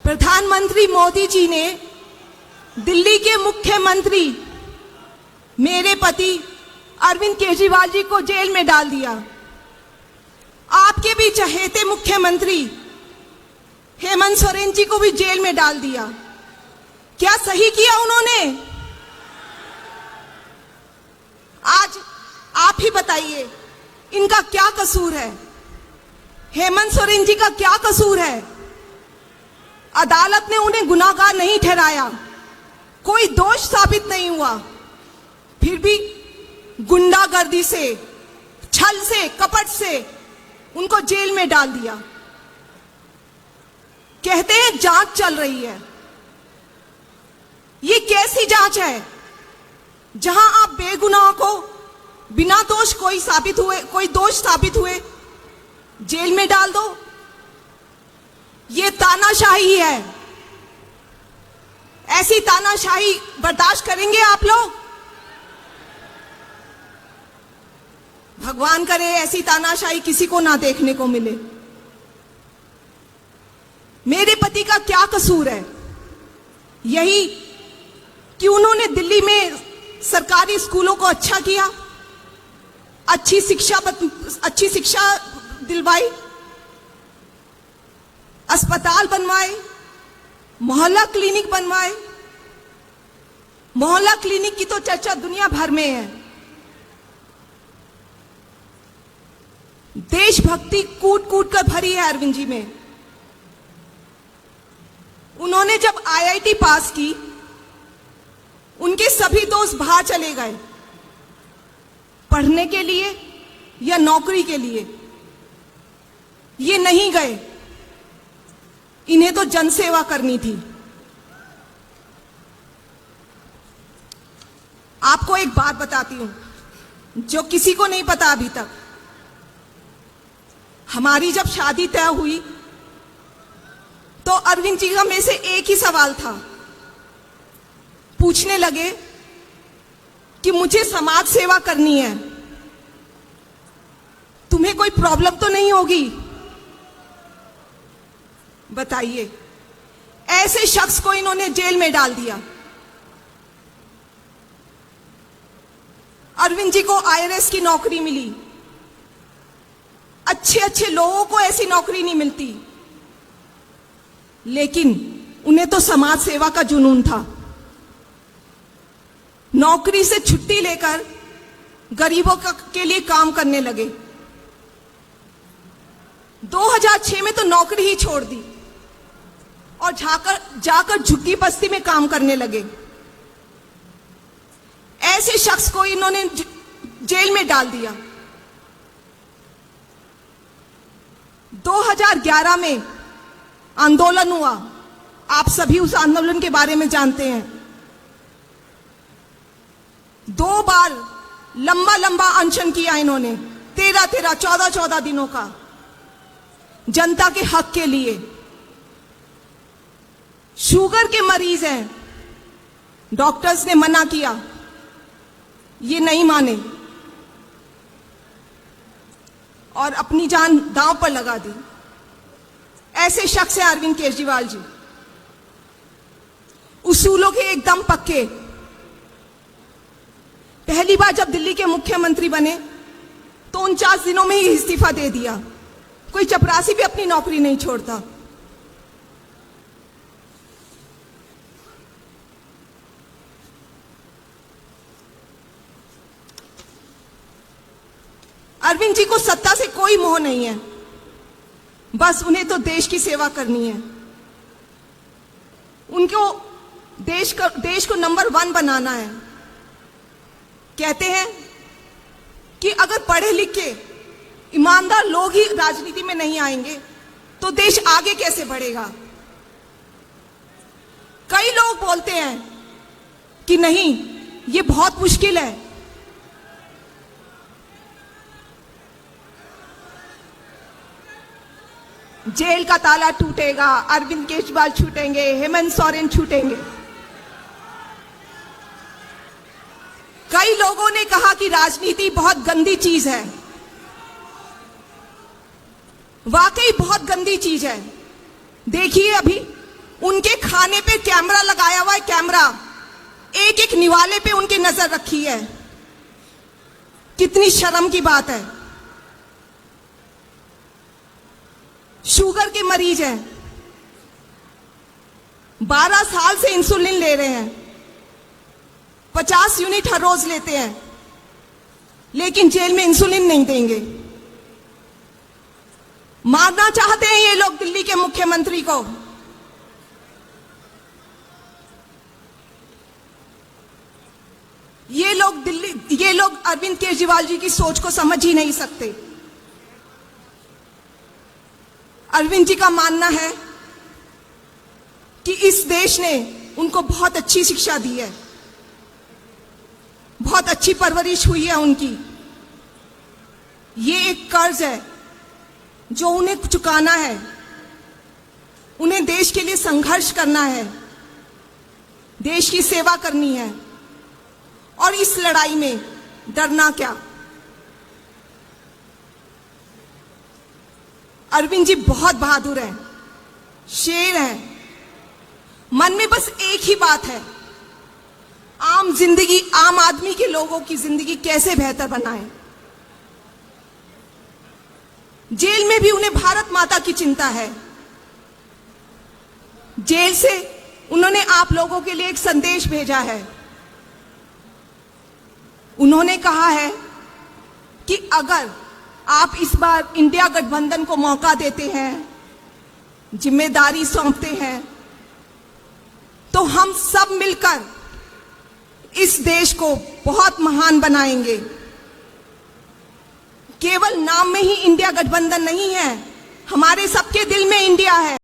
प्रधानमंत्री मोदी जी ने दिल्ली के मुख्यमंत्री मेरे पति अरविंद केजरीवाल जी को जेल में डाल दिया। आपके भी चहेते मुख्यमंत्री हेमंत सोरेन जी को भी जेल में डाल दिया। क्या सही किया उन्होंने? आज आप ही बताइए, इनका क्या कसूर है? हेमंत सोरेन जी का क्या कसूर है? अदालत ने उन्हें गुनाहगार नहीं ठहराया, कोई दोष साबित नहीं हुआ, फिर भी गुंडागर्दी से, छल से, कपट से उनको जेल में डाल दिया। कहते हैं जांच चल रही है। ये कैसी जांच है जहां आप बेगुनाह को बिना दोष कोई दोष साबित हुए जेल में डाल दो? ये तानाशाही है। ऐसी तानाशाही बर्दाश्त करेंगे आप लोग? भगवान करे ऐसी तानाशाही किसी को ना देखने को मिले। मेरे पति का क्या कसूर है? यही कि उन्होंने दिल्ली में सरकारी स्कूलों को अच्छा किया, अच्छी शिक्षा दिलवाई, अस्पताल बनवाए, मोहल्ला क्लिनिक बनवाए। मोहल्ला क्लिनिक की तो चर्चा दुनिया भर में है। देशभक्ति कूट कूट कर भरी है अरविंद जी में। उन्होंने जब आईआईटी पास की, उनके सभी दोस्त बाहर चले गए पढ़ने के लिए या नौकरी के लिए। ये नहीं गए, इन्हें तो जनसेवा करनी थी। आपको एक बात बताती हूं जो किसी को नहीं पता अभी तक। हमारी जब शादी तय हुई तो अरविंद जी का मेरे से एक ही सवाल था। पूछने लगे कि मुझे समाज सेवा करनी है, तुम्हें कोई प्रॉब्लम तो नहीं होगी? बताइए, ऐसे शख्स को इन्होंने जेल में डाल दिया। अरविंद जी को आईआरएस की नौकरी मिली। अच्छे अच्छे लोगों को ऐसी नौकरी नहीं मिलती, लेकिन उन्हें तो समाज सेवा का जुनून था। नौकरी से छुट्टी लेकर गरीबों के लिए काम करने लगे। 2006 में तो नौकरी ही छोड़ दी और जाकर झुग्गी बस्ती में काम करने लगे। ऐसे शख्स को इन्होंने जेल में डाल दिया। 2011 में आंदोलन हुआ, आप सभी उस आंदोलन के बारे में जानते हैं। 2 बार लंबा लंबा अनशन किया इन्होंने, 13-13, 14-14 दिनों का, जनता के हक के लिए। शुगर के मरीज हैं, डॉक्टर्स ने मना किया, ये नहीं माने और अपनी जान दांव पर लगा दी। ऐसे शख्स है अरविंद केजरीवाल जी, उसूलों के एकदम पक्के। पहली बार जब दिल्ली के मुख्यमंत्री बने तो 49 दिनों में ही इस्तीफा दे दिया। कोई चपरासी भी अपनी नौकरी नहीं छोड़ता। अरविंद जी को सत्ता से कोई मोह नहीं है, बस उन्हें तो देश की सेवा करनी है। उनको देश को नंबर 1 बनाना है। कहते हैं कि अगर पढ़े लिखे ईमानदार लोग ही राजनीति में नहीं आएंगे तो देश आगे कैसे बढ़ेगा? कई लोग बोलते हैं कि नहीं, ये बहुत मुश्किल है। जेल का ताला टूटेगा, अरविंद केजरीवाल छूटेंगे, हेमंत सोरेन छूटेंगे। कई लोगों ने कहा कि राजनीति बहुत गंदी चीज है। वाकई बहुत गंदी चीज है। देखिए, अभी खाने पे कैमरा लगाया हुआ है, कैमरा एक एक निवाले पे उनकी नजर रखी है। कितनी शर्म की बात है। शुगर के मरीज हैं, 12 साल से इंसुलिन ले रहे हैं, 50 यूनिट हर रोज लेते हैं, लेकिन जेल में इंसुलिन नहीं देंगे। मारना चाहते हैं ये लोग दिल्ली के मुख्यमंत्री को। ये लोग अरविंद केजरीवाल जी की सोच को समझ ही नहीं सकते। अरविंद जी का मानना है कि इस देश ने उनको बहुत अच्छी शिक्षा दी है, बहुत अच्छी परवरिश हुई है उनकी। ये एक कर्ज है जो उन्हें चुकाना है। उन्हें देश के लिए संघर्ष करना है, देश की सेवा करनी है, और इस लड़ाई में डरना क्या। अरविंद जी बहुत बहादुर हैं, शेर हैं। मन में बस एक ही बात है, आम जिंदगी, आम आदमी के लोगों की जिंदगी कैसे बेहतर बनाएं। जेल में भी उन्हें भारत माता की चिंता है। जेल से उन्होंने आप लोगों के लिए एक संदेश भेजा है। उन्होंने कहा है कि अगर आप इस बार इंडिया गठबंधन को मौका देते हैं, जिम्मेदारी सौंपते हैं, तो हम सब मिलकर इस देश को बहुत महान बनाएंगे। केवल नाम में ही इंडिया गठबंधन नहीं है, हमारे सबके दिल में इंडिया है।